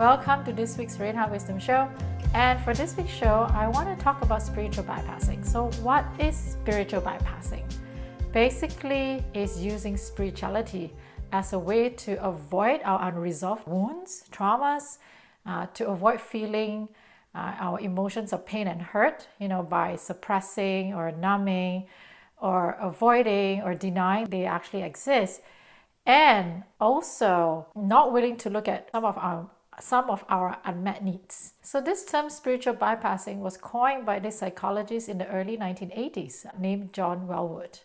Welcome to this week's Rainha Wisdom Show. And for this week's show, I want to talk about spiritual bypassing. So what is spiritual bypassing? Basically, it's using spirituality as a way to avoid our unresolved wounds, traumas, to avoid feeling our emotions of pain and hurt, by suppressing or numbing or avoiding or denying they actually exist. And also not willing to look at some of our unmet needs. So this term spiritual bypassing was coined by this psychologist in the early 1980s named John Welwood.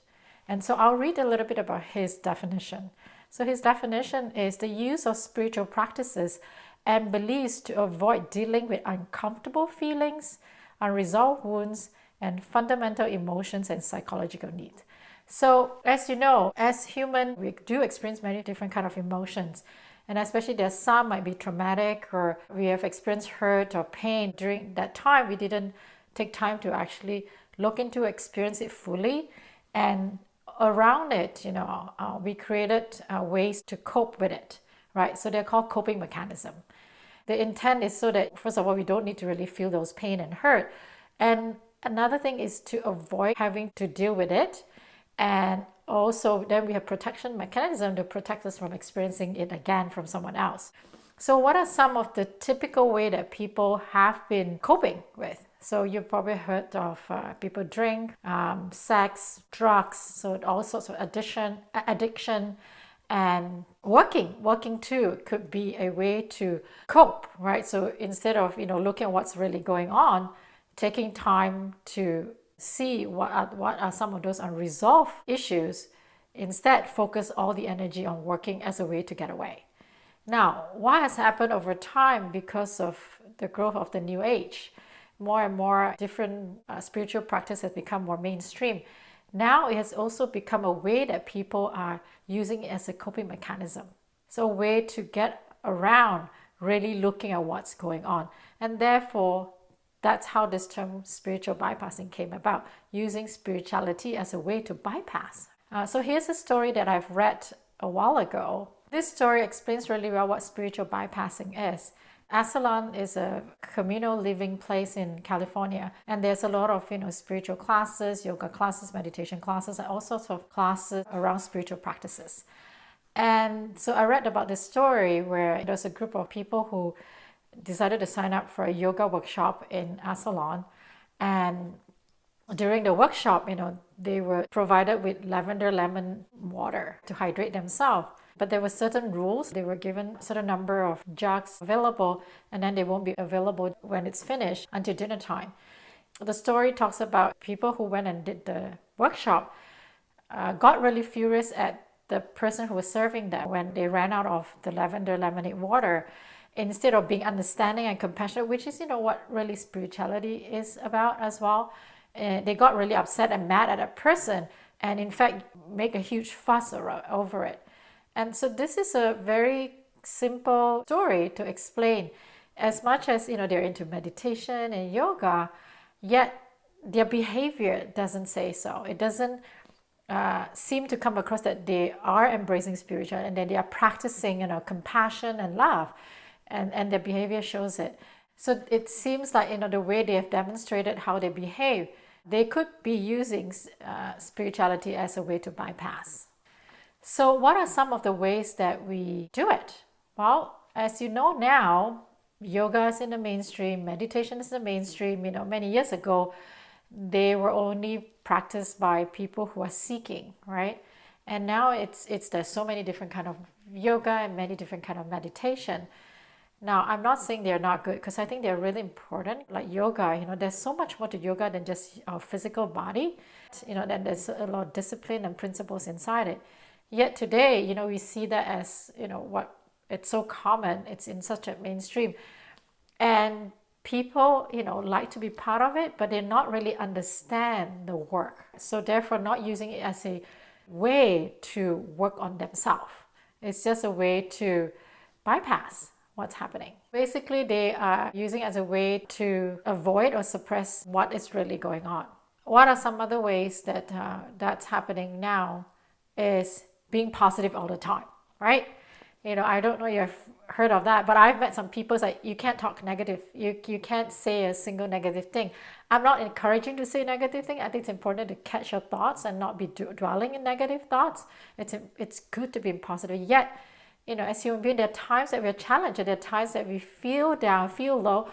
And so I'll read a little bit about his definition. So his definition is the use of spiritual practices and beliefs to avoid dealing with uncomfortable feelings, unresolved wounds, and fundamental emotions and psychological needs. So as you know, as human, we do experience many different kinds of emotions. And especially there's some might be traumatic, or we have experienced hurt or pain. During that time, we didn't take time to actually look into, experience it fully. And around it, we created ways to cope with it, right? So they're called coping mechanism. The intent is so that, first of all, we don't need to really feel those pain and hurt. And another thing is to avoid having to deal with it. And also then we have protection mechanism to protect us from experiencing it again from someone else. So what are some of the typical way that people have been coping with? So you've probably heard of people drink, sex, drugs, so all sorts of addiction, and working too could be a way to cope, right? So instead of looking at what's really going on, taking time to see what are some of those unresolved issues, instead focus all the energy on working as a way to get away. Now, what has happened over time because of the growth of the New Age? More and more different spiritual practice has become more mainstream. Now it has also become a way that people are using it as a coping mechanism. So a way to get around really looking at what's going on. And therefore, that's how this term spiritual bypassing came about, using spirituality as a way to bypass. So here's a story that I've read a while ago. This story explains really well what spiritual bypassing is. Aslan is a communal living place in California, and there's a lot of spiritual classes, yoga classes, meditation classes, and all sorts of classes around spiritual practices. And so I read about this story where there's a group of people who decided to sign up for a yoga workshop in Aslan. And during the workshop, they were provided with lavender lemon water to hydrate themselves. But there were certain rules. They were given a certain number of jugs available, and then they won't be available when it's finished until dinner time. The story talks about people who went and did the workshop got really furious at the person who was serving them when they ran out of the lavender lemonade water. Instead of being understanding and compassionate, which is what really spirituality is about as well, they got really upset and mad at a person, and in fact make a huge fuss over it. And so this is a very simple story to explain. As much as they're into meditation and yoga, yet their behavior doesn't say so. It doesn't seem to come across that they are embracing spirituality and that they are practicing compassion and love. And their behavior shows it. So it seems like the way they have demonstrated how they behave, they could be using spirituality as a way to bypass. So what are some of the ways that we do it? Well, as you know now, yoga is in the mainstream, meditation is in the mainstream. Many years ago, they were only practiced by people who are seeking, right? And now there's so many different kind of yoga and many different kind of meditation. Now, I'm not saying they're not good, because I think they're really important. Like yoga, there's so much more to yoga than just our physical body. Then there's a lot of discipline and principles inside it. Yet today, we see that as, what it's so common, it's in such a mainstream. And people, like to be part of it, but they not really understand the work. So therefore, not using it as a way to work on themselves. It's just a way to bypass what's happening. Basically, they are using it as a way to avoid or suppress what is really going on. What are some other ways that that's happening now is being positive all the time, right? I don't know if you've heard of that, but I've met some people like you can't talk negative. You can't say a single negative thing. I'm not encouraging to say negative thing. I think it's important to catch your thoughts and not be dwelling in negative thoughts. It's good to be positive. Yet, as human beings, there are times that we're challenged. There are times that we feel down, feel low.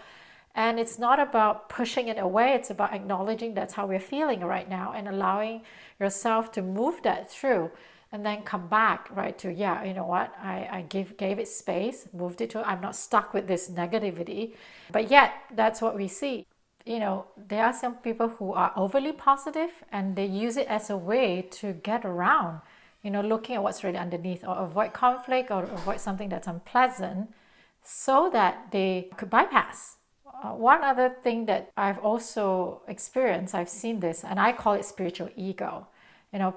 And it's not about pushing it away. It's about acknowledging that's how we're feeling right now and allowing yourself to move that through and then come back, right, to, yeah, you know what, I gave it space, moved it to, I'm not stuck with this negativity. But yet, that's what we see. There are some people who are overly positive and they use it as a way to get around, looking at what's really underneath or avoid conflict or avoid something that's unpleasant so that they could bypass. One other thing that I've also experienced, I've seen this, and I call it spiritual ego.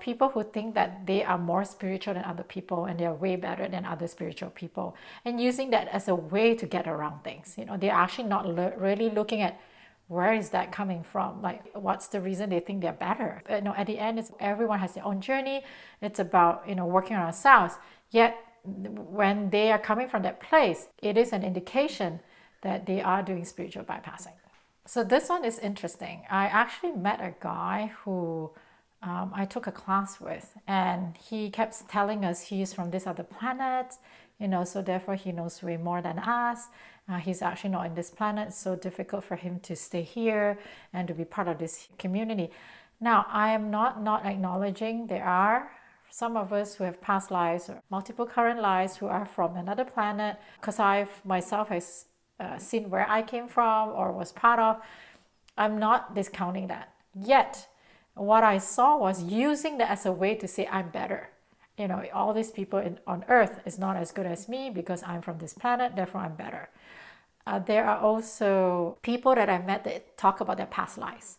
People who think that they are more spiritual than other people and they're way better than other spiritual people, and using that as a way to get around things. They're actually not really looking at where is that coming from, like what's the reason they think they're better. At the end, everyone has their own journey. It's about working on ourselves. Yet when they are coming from that place, it is an indication that they are doing spiritual bypassing. So this one is interesting. I actually met a guy who I took a class with, and he kept telling us he's from this other planet, so therefore he knows way more than us. He's actually not in this planet. It's so difficult for him to stay here and to be part of this community. Now, I am not acknowledging there are some of us who have past lives or multiple current lives who are from another planet, because I've myself has seen where I came from or was part of. I'm not discounting that. Yet, what I saw was using that as a way to say I'm better. All these people on Earth is not as good as me because I'm from this planet, therefore I'm better. There are also people that I met that talk about their past lives.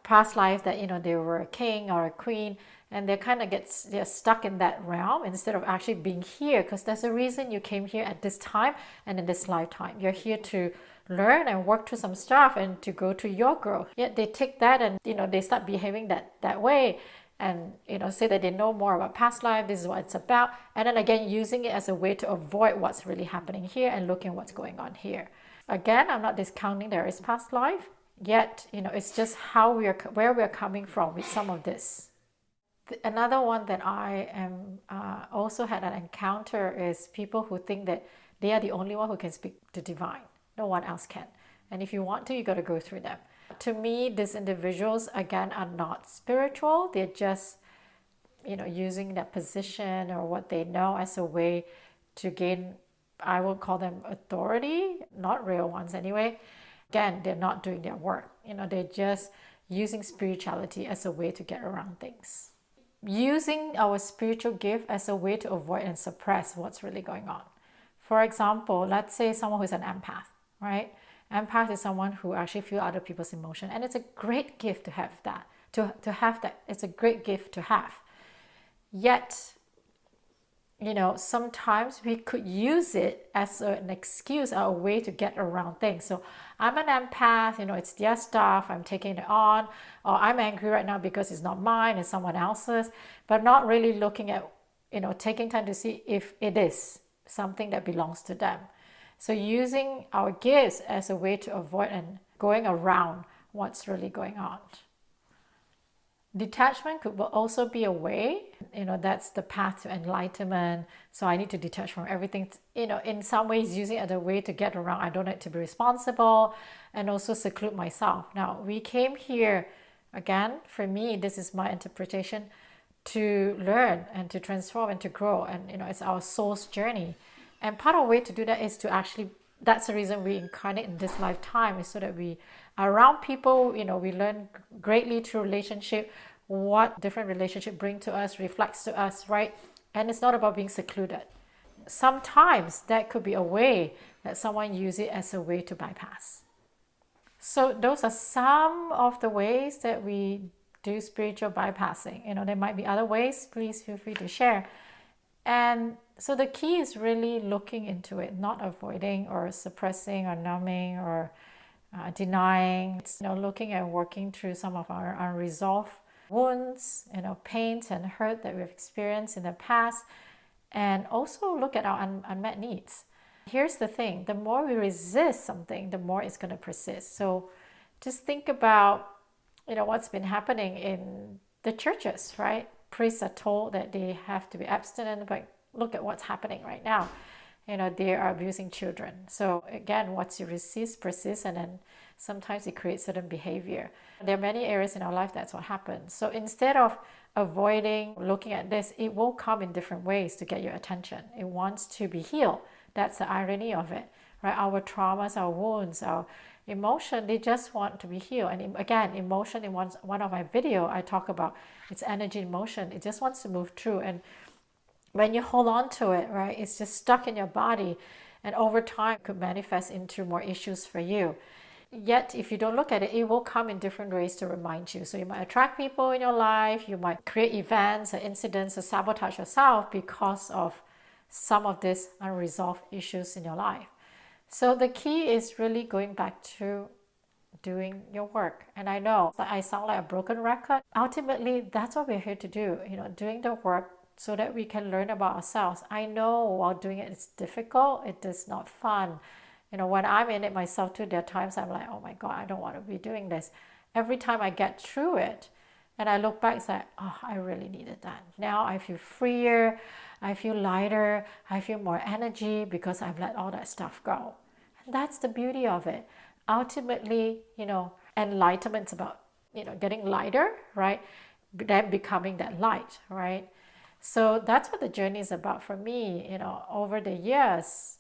Past life that they were a king or a queen, and they're stuck in that realm instead of actually being here, because there's a reason you came here at this time and in this lifetime. You're here to learn and work through some stuff and to go to your growth. Yet they take that and they start behaving that way and say that they know more about past life, this is what it's about, and then again using it as a way to avoid what's really happening here and looking at what's going on here. Again, I'm not discounting there is past life, yet it's just where we are coming from with some of this. Another one that I am also had an encounter is people who think that they are the only one who can speak to divine. No one else can. And if you want to, you got to go through them. To me, these individuals, again, are not spiritual. They're just, using that position or what they know as a way to gain, I would call them authority, not real ones anyway. Again, they're not doing their work. They're just using spirituality as a way to get around things. Using our spiritual gift as a way to avoid and suppress what's really going on. For example, let's say someone who's an empath, right? Empath is someone who actually feels other people's emotion, and it's a great gift to have that. To have that, it's a great gift to have. Yet, sometimes we could use it as an excuse or a way to get around things. So I'm an empath, it's their stuff, I'm taking it on, or I'm angry right now because it's not mine, it's someone else's, but not really looking at, taking time to see if it is something that belongs to them. So using our gifts as a way to avoid and going around what's really going on. Detachment could also be a way, that's the path to enlightenment. So I need to detach from everything, in some ways using it as a way to get around. I don't need to be responsible and also seclude myself. Now, we came here, again, for me, this is my interpretation, to learn and to transform and to grow. And, it's our soul's journey. And part of the way to do that is to actually, that's the reason we incarnate in this lifetime, is so that we are around people, we learn greatly through relationship, what different relationship bring to us, reflects to us, right? And it's not about being secluded. Sometimes that could be a way that someone use it as a way to bypass. So those are some of the ways that we do spiritual bypassing. There might be other ways, please feel free to share. And so the key is really looking into it, not avoiding or suppressing or numbing or denying. It's, looking and working through some of our unresolved wounds, pains and hurt that we've experienced in the past, and also look at our unmet needs. Here's the thing, the more we resist something, the more it's going to persist. So just think about, what's been happening in the churches, right? Priests are told that they have to be abstinent, but look at what's happening right now. They are abusing children. So again, what you resist persists, and then sometimes it creates certain behavior. There are many areas in our life that's what happens. So instead of avoiding looking at this, it will come in different ways to get your attention. It wants to be healed. That's the irony of it, right? Our traumas, our wounds, our emotion, they just want to be healed. And again, emotion, in one of my video, I talk about it's energy in motion. It just wants to move through. And when you hold on to it, right, it's just stuck in your body, and over time it could manifest into more issues for you. Yet if you don't look at it, it will come in different ways to remind you. So you might attract people in your life, you might create events or incidents or sabotage yourself because of some of these unresolved issues in your life. So the key is really going back to doing your work. And I know that I sound like a broken record. Ultimately, that's what we're here to do, doing the work so that we can learn about ourselves. I know while doing it, it's difficult. It is not fun. When I'm in it myself too, there are times I'm like, oh my God, I don't want to be doing this. Every time I get through it and I look back, it's like, oh, I really needed that. Now I feel freer, I feel lighter, I feel more energy because I've let all that stuff go. And that's the beauty of it. Ultimately, enlightenment's about, getting lighter, right? Then becoming that light, right? So that's what the journey is about for me. Over the years,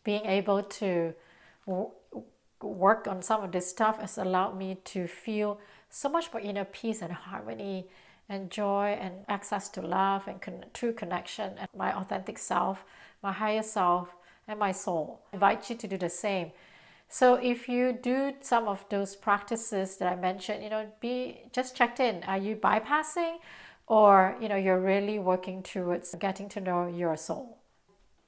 being able to work on some of this stuff has allowed me to feel so much more inner peace and harmony and joy and access to love and true connection and my authentic self, my higher self, and my soul. I invite you to do the same. So if you do some of those practices that I mentioned, be just checked in. Are you bypassing, or you're really working towards getting to know your soul?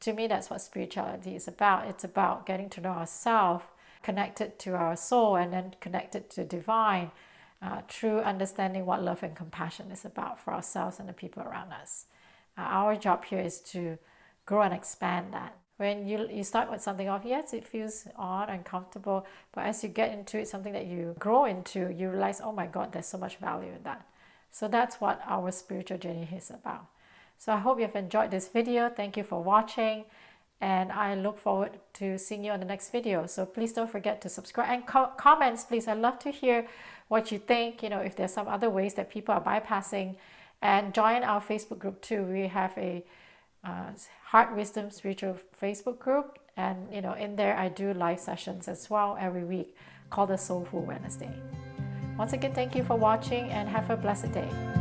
To me, that's what spirituality is about. It's about getting to know ourselves, connected to our soul, and then connected to divine, through understanding what love and compassion is about for ourselves and the people around us. Our job here is to grow and expand that. When you start with something off, yes, it feels odd and uncomfortable, but as you get into it, something that you grow into, you realize, oh my God, there's so much value in that. So that's what our spiritual journey is about. So I hope you've enjoyed this video. Thank you for watching, and I look forward to seeing you on the next video. So please don't forget to subscribe and comments, please. I'd love to hear what you think, if there's some other ways that people are bypassing, and join our Facebook group too. We have a Heart Wisdom Spiritual Facebook group, and in there I do live sessions as well every week called the Soulful Wednesday. Once again, thank you for watching and have a blessed day.